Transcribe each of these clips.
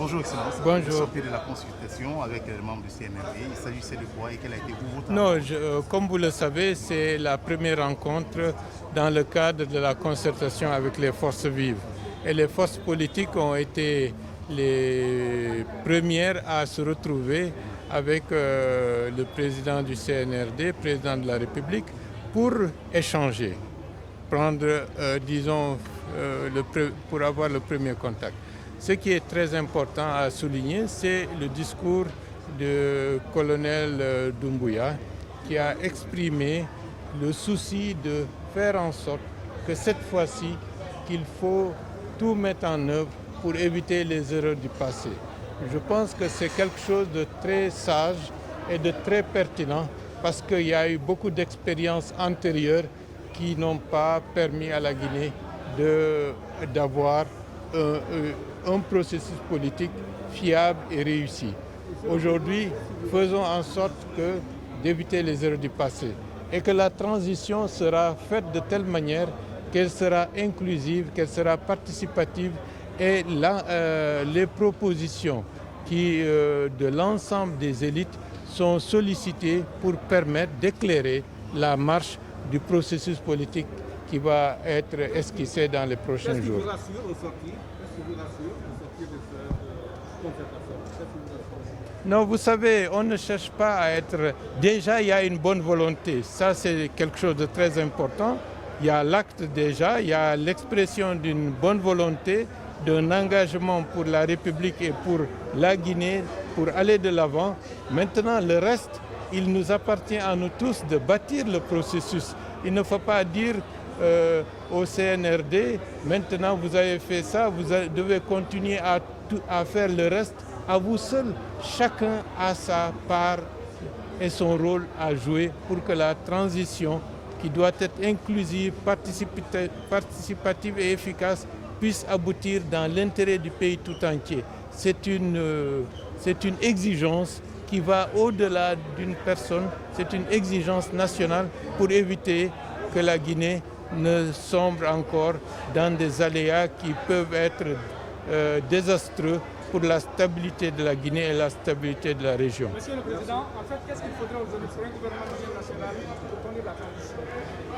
Bonjour Excellence. Bonjour. Vous sortez de la consultation avec les membres du CNRD. Il s'agissait de quoi et quel a été votre Non, apport? comme vous le savez, c'est la première rencontre dans le cadre de la concertation avec les forces vives. Et les forces politiques ont été les premières à se retrouver avec le président du CNRD, président de la République, pour échanger, prendre, pour avoir le premier contact. Ce qui est très important à souligner, c'est le discours du colonel Doumbouya qui a exprimé le souci de faire en sorte que cette fois-ci, qu'il faut tout mettre en œuvre pour éviter les erreurs du passé. Je pense que c'est quelque chose de très sage et de très pertinent parce qu'il y a eu beaucoup d'expériences antérieures qui n'ont pas permis à la Guinée d'avoir un processus politique fiable et réussi. Aujourd'hui, faisons en sorte d'éviter les erreurs du passé et que la transition sera faite de telle manière qu'elle sera inclusive, qu'elle sera participative et les propositions de l'ensemble des élites sont sollicitées pour permettre d'éclairer la marche du processus politique qui va être esquissé dans les prochains jours. Est-ce que vous rassure au sortir de cette concertation? Non, vous savez, on ne cherche pas à être... Déjà, il y a une bonne volonté. Ça, c'est quelque chose de très important. Il y a l'acte déjà, il y a l'expression d'une bonne volonté, d'un engagement pour la République et pour la Guinée, pour aller de l'avant. Maintenant, le reste, il nous appartient à nous tous de bâtir le processus. Il ne faut pas dire au CNRD, maintenant vous avez fait ça, vous devez continuer à faire le reste. À vous seul, chacun a sa part et son rôle à jouer pour que la transition, qui doit être inclusive, participative et efficace, puisse aboutir dans l'intérêt du pays tout entier. C'est une exigence qui va au-delà d'une personne, c'est une exigence nationale pour éviter que la Guinée ne sombre encore dans des aléas qui peuvent être désastreux pour la stabilité de la Guinée et la stabilité de la région. Monsieur le Président, en fait, qu'est-ce qu'il faudrait aujourd'hui pour un gouvernement d'union nationale pour conduire la transition?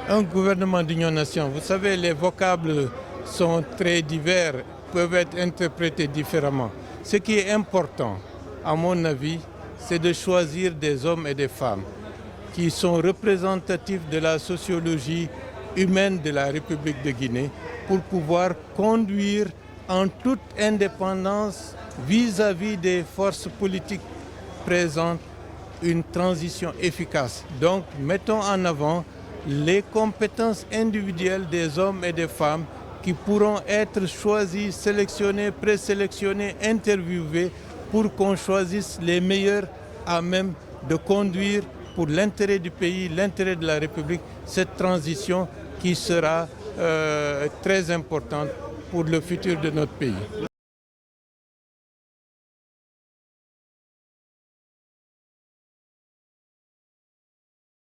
Un gouvernement d'union-nation, vous savez, les vocables sont très divers, peuvent être interprétés différemment. Ce qui est important, à mon avis, c'est de choisir des hommes et des femmes qui sont représentatifs de la sociologie humaine de la République de Guinée pour pouvoir conduire en toute indépendance vis-à-vis des forces politiques présentes une transition efficace. Donc, mettons en avant les compétences individuelles des hommes et des femmes qui pourront être choisis, sélectionnés, présélectionnés, interviewés pour qu'on choisisse les meilleurs à même de conduire pour l'intérêt du pays, l'intérêt de la République, cette transition qui sera très importante pour le futur de notre pays.